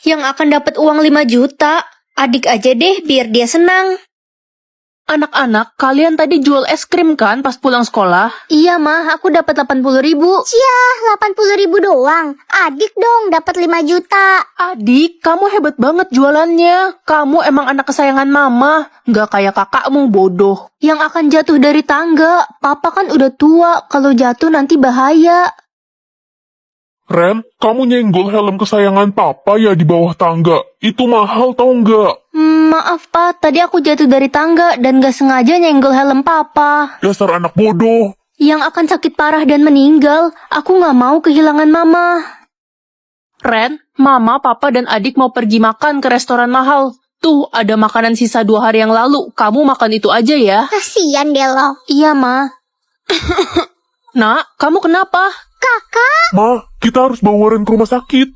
Yang akan dapat uang 5 juta. Adik aja deh biar dia senang. Anak-anak, kalian tadi jual es krim kan pas pulang sekolah? Iya mah, aku dapat 80.000. Ciah, 80.000 doang. Adik dong dapat 5 juta. Adik, kamu hebat banget jualannya. Kamu emang anak kesayangan mama. Nggak kayak kakakmu, bodoh. Yang akan jatuh dari tangga. Papa kan udah tua, kalau jatuh nanti bahaya. Ren, kamu nyenggol helm kesayangan papa ya di bawah tangga. Itu mahal tau nggak? Maaf Pak, tadi aku jatuh dari tangga dan gak sengaja nyenggol helm Papa. Dasar anak bodoh. Yang akan sakit parah dan meninggal. Aku gak mau kehilangan Mama. Ren, mama, papa, dan adik mau pergi makan ke restoran mahal. Tuh, ada makanan sisa 2 hari yang lalu. Kamu makan itu aja ya. Kasian deh lo. Iya Ma. Nak, kamu kenapa? Kakak, Ma, kita harus bawa Ren ke rumah sakit.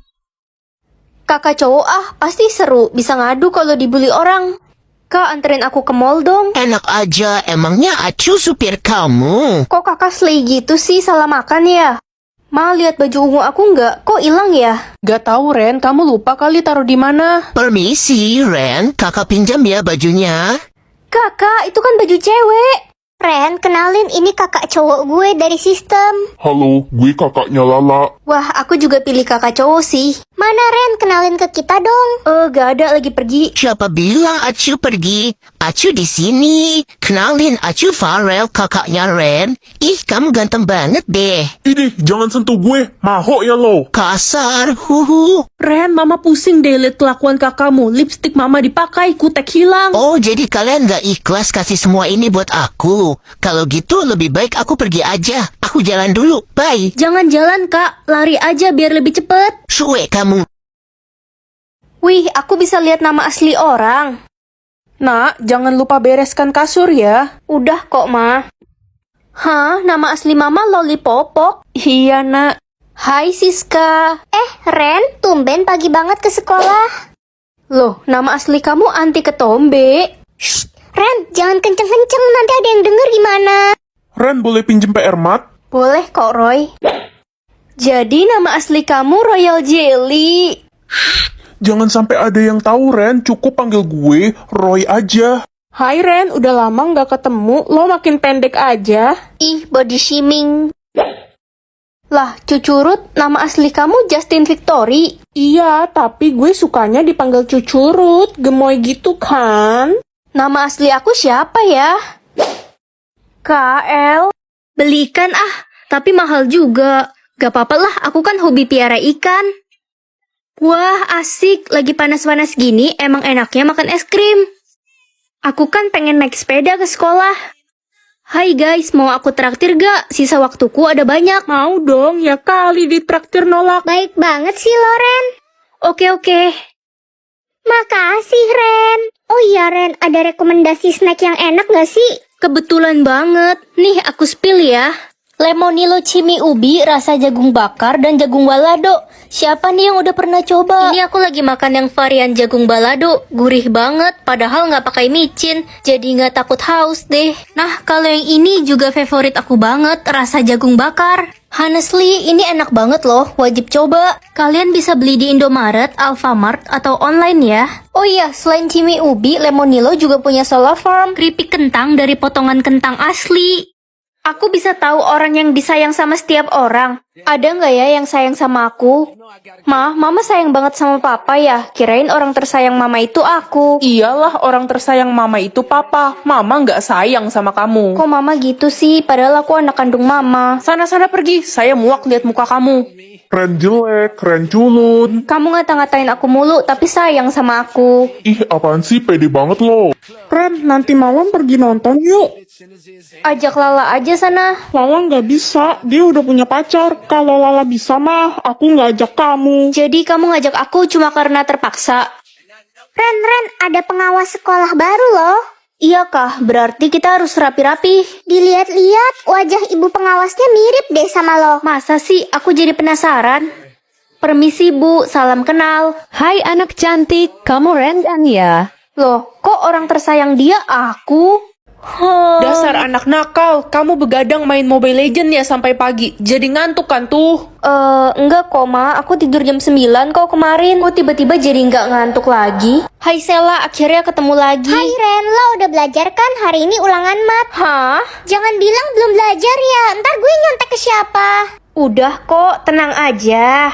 Kakak cowok pasti seru. Bisa ngadu kalau dibully orang. Kak, anterin aku ke mall dong. Enak aja, emangnya Acu supir kamu? Kok kakak slay gitu sih, salah makan ya? Ma, lihat baju ungu aku nggak? Kok hilang ya? Gak tahu Ren, kamu lupa kali taruh di mana? Permisi, Ren, kakak pinjam ya bajunya. Kakak, itu kan baju cewek. Ren, kenalin ini kakak cowok gue dari sistem. Halo, gue kakaknya Lala. Wah, aku juga pilih kakak cowok sih. Mana Ren, kenalin ke kita dong. Gak ada, lagi pergi. Siapa bilang Acu pergi? Acu di sini. Kenalin Acu Farel, kakaknya Ren. Ih, kamu ganteng banget deh. Idih, jangan sentuh gue. Mahok ya lo. Kasar, huhu. Ren, mama pusing deh liat kelakuan kakakmu. Lipstik mama dipakai, kutek hilang. Oh, jadi kalian gak ikhlas kasih semua ini buat aku? Kalau gitu lebih baik aku pergi aja. Aku jalan dulu, bye. Jangan jalan kak, lari aja biar lebih cepet. Suwe kamu. Wih, aku bisa lihat nama asli orang. Nak, jangan lupa bereskan kasur ya. Udah kok, Ma. Hah, nama asli Mama Lollipopok? Iya, nak. Hai Siska. Ren, tumben pagi banget ke sekolah. Loh, nama asli kamu Anti Ketombe. Ren, jangan kenceng-kenceng, nanti ada yang denger gimana. Ren, boleh pinjem PR Mat? Boleh kok, Roy. Jadi nama asli kamu Royal Jelly. Jangan sampai ada yang tahu, Ren. Cukup panggil gue Roy aja. Hai Ren, udah lama nggak ketemu. Lo makin pendek aja. Ih, body shaming. Lah, Cucurut, nama asli kamu Justin Victory. Iya, tapi gue sukanya dipanggil Cucurut. Gemoy gitu kan? Nama asli aku siapa ya? KL. Belikan tapi mahal juga. Gak apa-apa lah, aku kan hobi piara ikan. Wah, asik. Lagi panas-panas gini, emang enaknya makan es krim. Aku kan pengen naik sepeda ke sekolah. Hai guys, mau aku traktir gak? Sisa waktuku ada banyak. Mau dong, ya kali ditraktir nolak. Baik banget sih lo, Ren. Oke. Makasih, Ren. Oh iya, Ren, ada rekomendasi snack yang enak gak sih? Kebetulan banget. Nih, aku spill ya. Lemonilo cimi ubi, rasa jagung bakar, dan jagung balado. Siapa nih yang udah pernah coba? Ini aku lagi makan yang varian jagung balado. Gurih banget, padahal nggak pakai micin. Jadi nggak takut haus deh. Nah, kalau yang ini juga favorit aku banget, rasa jagung bakar. Honestly, ini enak banget loh, wajib coba. Kalian bisa beli di Indomaret, Alfamart, atau online ya. Oh iya, selain cimi ubi, Lemonilo juga punya solar farm, keripik kentang dari potongan kentang asli. Aku bisa tahu orang yang disayang sama setiap orang. Ada nggak ya yang sayang sama aku? Mama sayang banget sama papa ya. Kirain orang tersayang mama itu aku. Iyalah, orang tersayang mama itu papa. Mama nggak sayang sama kamu. Kok mama gitu sih? Padahal aku anak kandung mama. Sana-sana pergi, saya muak lihat muka kamu. Ren jelek, Ren culun. Kamu ngata-ngatain aku mulu, tapi sayang sama aku. Ih, apaan sih? Pede banget lo. Ren, nanti malam pergi nonton yuk. Ajak Lala aja sana. Lala nggak bisa, dia udah punya pacar. Kalau Lala bisa mah, aku nggak ajak kamu. Jadi kamu ngajak aku cuma karena terpaksa? Ren, ada pengawas sekolah baru loh. Iya kah? Berarti kita harus rapi-rapi. Dilihat-lihat, wajah ibu pengawasnya mirip deh sama lo. Masa sih? Aku jadi penasaran. Permisi Bu, salam kenal. Hai anak cantik, kamu Ren kan ya? Loh, kok orang tersayang dia aku? Dasar anak nakal, kamu begadang main Mobile Legend ya sampai pagi. Jadi ngantuk kan tuh? Enggak kok, Ma. Aku tidur jam 9 kok kemarin. Kok tiba-tiba jadi nggak ngantuk lagi? Hai Sela, akhirnya ketemu lagi. Hai Ren, lo udah belajar kan? Hari ini ulangan mat. Hah? Jangan bilang belum belajar ya, ntar gue nyontek ke siapa. Udah kok, tenang aja.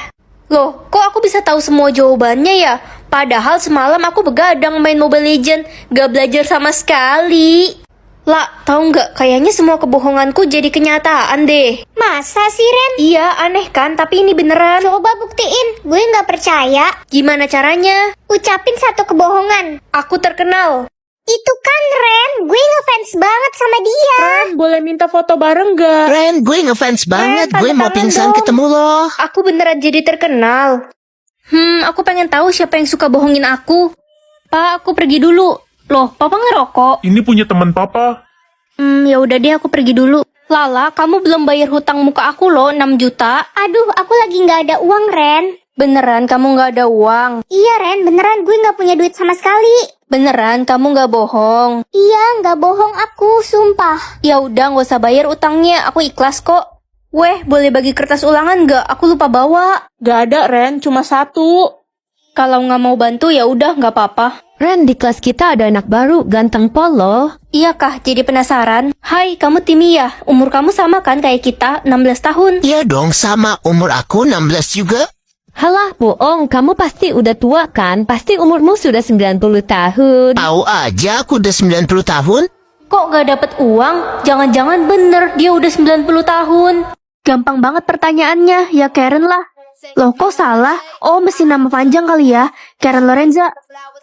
Loh, kok aku bisa tahu semua jawabannya ya? Padahal semalam aku begadang main Mobile Legend, gak belajar sama sekali. Lah, tahu nggak? Kayaknya semua kebohonganku jadi kenyataan deh. Masa sih Ren? Iya, aneh kan? Tapi ini beneran. Coba buktiin, gue nggak percaya. Gimana caranya? Ucapin satu kebohongan. Aku terkenal. Itu kan Ren, gue ngefans banget sama dia. Ren, boleh minta foto bareng gak? Ren, gue ngefans banget. tanda Gue mau tangan pingsan dong. ketemu lo. Aku beneran jadi terkenal. Aku pengen tahu siapa yang suka bohongin aku. Pak, aku pergi dulu. Loh, Papa ngerokok. Ini punya teman papa. Ya udah deh, aku pergi dulu. Lala, kamu belum bayar hutang muka aku loh, 6 juta. Aduh, aku lagi nggak ada uang Ren. Beneran kamu nggak ada uang? Iya Ren, beneran gue nggak punya duit sama sekali. Beneran kamu nggak bohong? Iya, nggak bohong aku, sumpah. Ya udah, nggak usah bayar utangnya, aku ikhlas kok. Weh, boleh bagi kertas ulangan nggak? Aku lupa bawa. Gak ada Ren, cuma 1. Kalau nggak mau bantu ya udah, nggak apa-apa. Ren, di kelas kita ada anak baru, ganteng pol loh. Iya kah, jadi penasaran. Hai, kamu Timi ya? Umur kamu sama kan kayak kita, 16 tahun. Iya dong, sama umur aku 16 juga. Halah, bohong, kamu pasti udah tua kan? Pasti umurmu sudah 90 tahun. Tahu aja aku udah 90 tahun. Kok nggak dapet uang? Jangan-jangan bener dia udah 90 tahun. Gampang banget pertanyaannya, ya Karen lah. Loh kok salah? Oh mesti nama panjang kali ya, Karen Lorenza.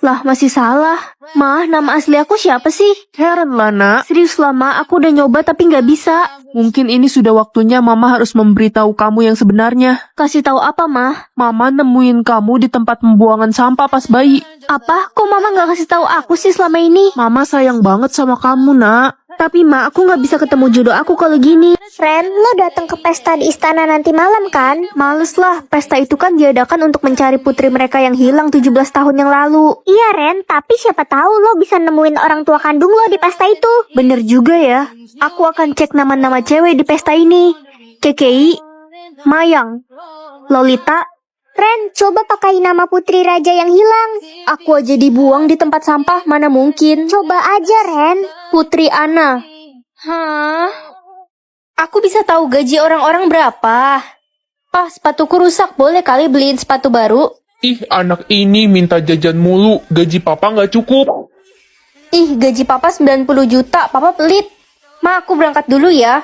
Lah masih salah. Ma, nama asli aku siapa sih? Karen lah nak. Serius lah Ma, aku udah nyoba tapi nggak bisa. Mungkin ini sudah waktunya Mama harus memberitahu kamu yang sebenarnya. Kasih tahu apa Ma? Mama nemuin kamu di tempat pembuangan sampah pas bayi. Apa? Kok Mama nggak kasih tahu aku sih selama ini? Mama sayang banget sama kamu nak. Tapi Ma, aku nggak bisa ketemu jodoh aku kalau gini. Ren, lo datang ke pesta di istana nanti malam kan? Males lah, pesta itu kan diadakan untuk mencari putri mereka yang hilang 17 tahun yang lalu. Iya Ren, tapi siapa tahu lo bisa nemuin orang tua kandung lo di pesta itu. Bener juga ya. Aku akan cek nama-nama cewek di pesta ini. KKI, Mayang, Lolita. Ren, coba pakai nama putri raja yang hilang. Aku aja dibuang di tempat sampah, mana mungkin. Coba aja Ren. Putri Ana. Hah? Aku bisa tahu gaji orang-orang berapa. Ah, sepatuku rusak, boleh kali beliin sepatu baru? Ih, anak ini minta jajan mulu. Gaji papa nggak cukup. Ih, gaji papa 90 juta, papa pelit. Ma, aku berangkat dulu ya.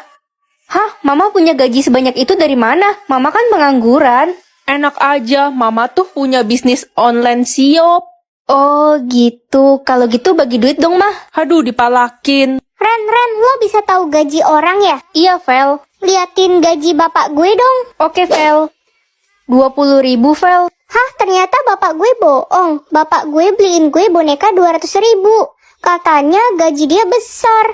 Hah, mama punya gaji sebanyak itu dari mana? Mama kan pengangguran. Enak aja, Mama tuh punya bisnis online siop. Oh gitu, kalau gitu bagi duit dong mah. Aduh, dipalakin. Ren, lo bisa tahu gaji orang ya? Iya, Vel. Liatin gaji bapak gue dong. Oke, Vel. 20.000, Vel. Hah, ternyata bapak gue bohong. Bapak gue beliin gue boneka 200.000. Katanya gaji dia besar.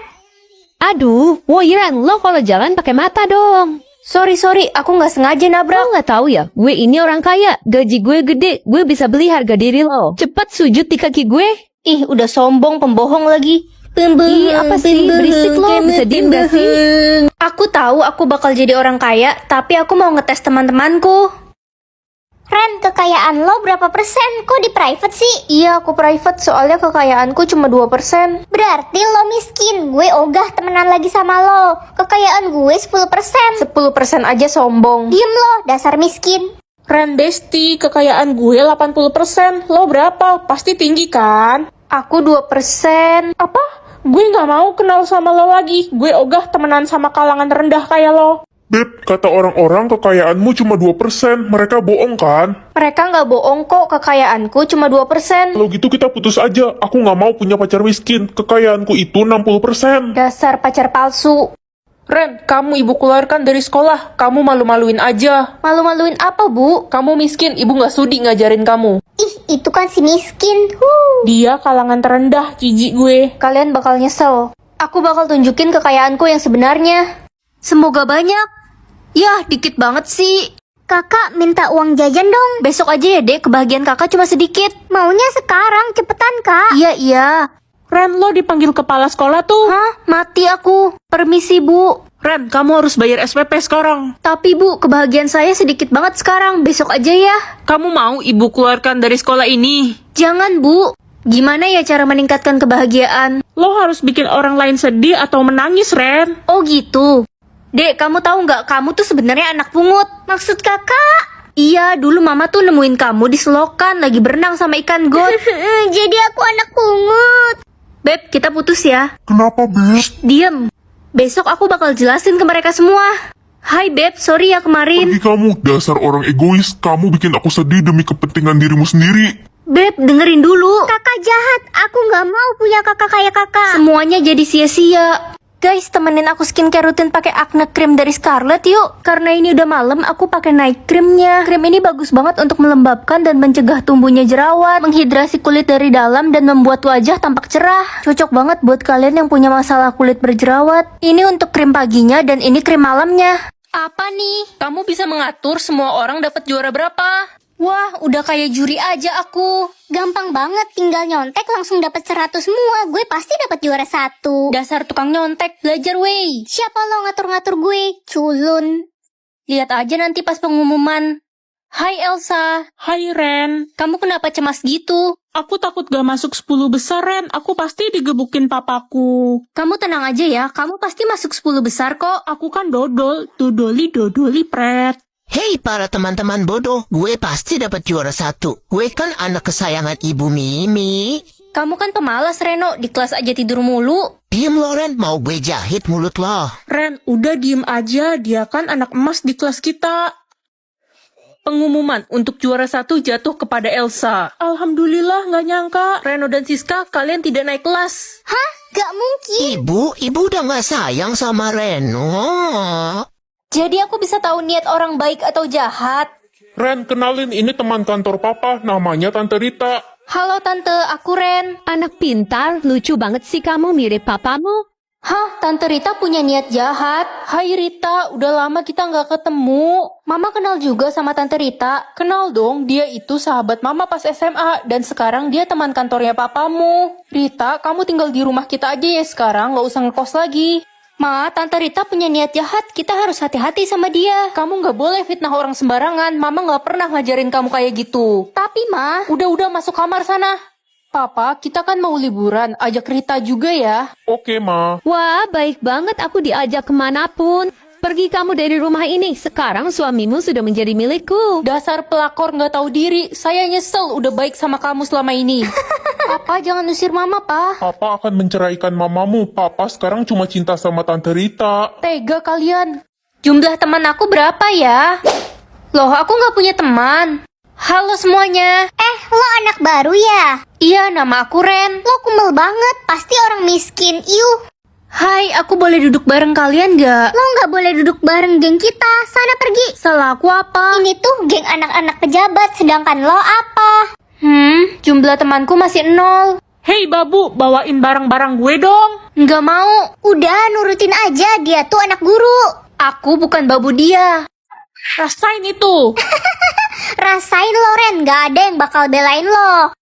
Aduh, woi Ren, lo kalau jalan pakai mata dong. Sorry, aku nggak sengaja nabrak. Lo nggak tahu ya, gue ini orang kaya, gaji gue gede, gue bisa beli harga diri lo. Cepat sujud di kaki gue. Ih, udah sombong, pembohong lagi. Ih, apa sih? Berisik lo, bisa diem gak sih? Aku tahu aku bakal jadi orang kaya, tapi aku mau ngetes teman-temanku. Ren, kekayaan lo berapa persen? Kok di private sih? Iya, aku private, soalnya kekayaanku cuma 2%. Berarti lo miskin. Gue ogah temenan lagi sama lo. Kekayaan gue 10%. 10% aja sombong. Diem lo, dasar miskin. Ren Besti, kekayaan gue 80%. Lo berapa? Pasti tinggi kan? Aku 2%. Apa? Gue gak mau kenal sama lo lagi. Gue ogah temenan sama kalangan rendah kayak lo. Beb, kata orang-orang kekayaanmu cuma 2%. Mereka bohong kan? Mereka nggak bohong kok, kekayaanku cuma 2%. Kalau gitu kita putus aja. Aku nggak mau punya pacar miskin. Kekayaanku itu 60%. Dasar pacar palsu. Ren, kamu ibu keluarkan dari sekolah. Kamu malu-maluin aja. Malu-maluin apa, Bu? Kamu miskin, ibu gak sudi ngajarin kamu. Ih, itu kan si miskin. Dia kalangan terendah, jijik gue. Kalian bakal nyesel. Aku bakal tunjukin kekayaanku yang sebenarnya. Semoga banyak. Yah, dikit banget sih. Kakak minta uang jajan dong. Besok aja ya, Dek. Kebahagiaan kakak cuma sedikit. Maunya sekarang, cepetan kak. Iya. Ren, lo dipanggil kepala sekolah tuh. Hah? Mati aku. Permisi, Bu. Ren, kamu harus bayar SPP sekarang. Tapi Bu, kebahagiaan saya sedikit banget sekarang. Besok aja ya. Kamu mau ibu keluarkan dari sekolah ini? Jangan, Bu. Gimana ya cara meningkatkan kebahagiaan? Lo harus bikin orang lain sedih atau menangis, Ren. Oh gitu. Dek, kamu tahu nggak? Kamu tuh sebenarnya anak pungut. Maksud kakak? Iya, dulu mama tuh nemuin kamu di selokan lagi berenang sama ikan got. Jadi aku anak pungut. Beb, kita putus ya. Kenapa, Beb? Diem. Besok aku bakal jelasin ke mereka semua. Hai Beb, sorry ya kemarin. Pergi kamu, dasar orang egois. Kamu bikin aku sedih demi kepentingan dirimu sendiri. Beb, dengerin dulu. Kakak jahat. Aku nggak mau punya kakak kayak kakak. Semuanya jadi sia-sia. Guys, temenin aku skincare rutin pakai acne cream dari Scarlett yuk. Karena ini udah malam, aku pakai night creamnya. Krim ini bagus banget untuk melembabkan dan mencegah tumbuhnya jerawat, menghidrasi kulit dari dalam dan membuat wajah tampak cerah. Cocok banget buat kalian yang punya masalah kulit berjerawat. Ini untuk krim paginya dan ini krim malamnya. Apa nih? Kamu bisa mengatur semua orang dapat juara berapa? Wah, udah kayak juri aja aku. Gampang banget, tinggal nyontek langsung dapat 100 semua. Gue pasti dapat juara 1. Dasar tukang nyontek, belajar wey. Siapa lo ngatur-ngatur gue? Culun. Lihat aja nanti pas pengumuman. Hai Elsa, Hai, Ren. kamu kenapa cemas gitu? Aku takut gak masuk 10 besar, Ren. Aku pasti digebukin papaku. Kamu tenang aja ya, kamu pasti masuk 10 besar kok. Aku kan dodol. Dodoli, pret. Hei para teman-teman bodoh, gue pasti dapat juara 1. Gue kan anak kesayangan Ibu Mimi. Kamu kan pemalas Reno, di kelas aja tidur mulu. Diem Loren, mau gue jahit mulut lo. Ren, udah diem aja. Dia kan anak emas di kelas kita. Pengumuman untuk juara 1 jatuh kepada Elsa. Alhamdulillah, gak nyangka. Reno dan Siska, kalian tidak naik kelas. Hah? Gak mungkin. Ibu udah gak sayang sama Reno. Jadi aku bisa tahu niat orang baik atau jahat. Ren, kenalin ini teman kantor papa, namanya Tante Rita. Halo Tante, aku Ren. Anak pintar, lucu banget sih kamu mirip papamu. Hah, Tante Rita punya niat jahat. Hai Rita, udah lama kita nggak ketemu. Mama kenal juga sama Tante Rita. Kenal dong, dia itu sahabat mama pas SMA. Dan sekarang dia teman kantornya papamu. Rita, kamu tinggal di rumah kita aja ya sekarang, gak usah ngekos lagi. Ma, Tante Rita punya niat jahat. Kita harus hati-hati sama dia. Kamu gak boleh fitnah orang sembarangan. Mama gak pernah ngajarin kamu kayak gitu. Tapi Ma, Udah masuk kamar sana. Papa, kita kan mau liburan. Ajak Rita juga ya. Oke, Ma. Wah, baik banget aku diajak kemanapun. Pergi kamu dari rumah ini. Sekarang suamimu sudah menjadi milikku. Dasar pelakor gak tahu diri. Saya nyesel udah baik sama kamu selama ini. Papa jangan usir Mama, Pa. Papa akan menceraikan mamamu. Papa sekarang cuma cinta sama Tante Rita. Tega kalian. Jumlah teman aku berapa ya? Loh, aku nggak punya teman. Halo semuanya. Lo anak baru ya? Iya, nama aku Ren. Lo kumel banget, pasti orang miskin. Yuh, Hai, aku boleh duduk bareng kalian gak? lo nggak boleh duduk bareng geng kita. Sana pergi. Salah aku apa? Ini tuh geng anak-anak pejabat, sedangkan lo apa? Jumlah temanku masih 0. Hei babu, bawain barang-barang gue dong. Nggak mau. Udah, nurutin aja. Dia tuh anak guru. Aku bukan babu dia. Rasain itu. Rasain lo, Ren. Gak ada yang bakal belain lo.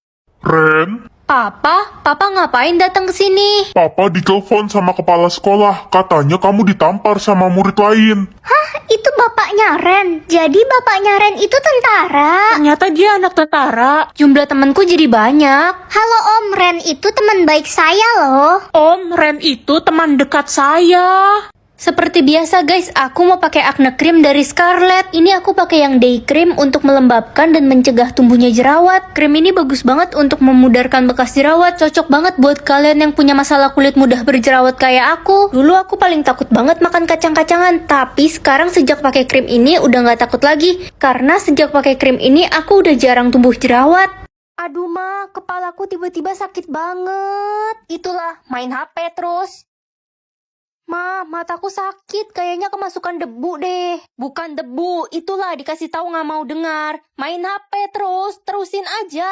Ren, Papa ngapain datang ke sini? Papa ditelepon sama kepala sekolah. Katanya kamu ditampar sama murid lain. Itu bapaknya Ren. Jadi bapaknya Ren itu tentara. Ternyata dia anak tentara. Jumlah temanku jadi banyak. Halo Om, Ren itu teman baik saya loh. Om, Ren itu teman dekat saya. Seperti biasa guys, aku mau pakai acne cream dari Scarlett. Ini aku pakai yang day cream untuk melembabkan dan mencegah tumbuhnya jerawat. Krim ini bagus banget untuk memudarkan bekas jerawat. Cocok banget buat kalian yang punya masalah kulit mudah berjerawat kayak aku. Dulu aku paling takut banget makan kacang-kacangan, tapi sekarang sejak pakai krim ini udah gak takut lagi. Karena sejak pakai krim ini aku udah jarang tumbuh jerawat. Aduh Ma, kepalaku tiba-tiba sakit banget. Itulah, main HP terus. Ma, mataku sakit, kayaknya kemasukan debu deh. Bukan debu, itulah dikasih tahu nggak mau dengar. Main HP terus, terusin aja.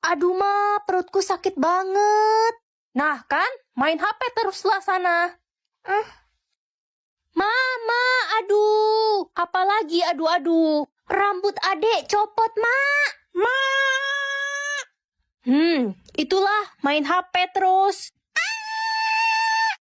Aduh Ma, perutku sakit banget. Nah kan, main HP teruslah sana. Mama, aduh. Apalagi aduh-aduh. Rambut adek copot, Ma. Itulah, main HP terus.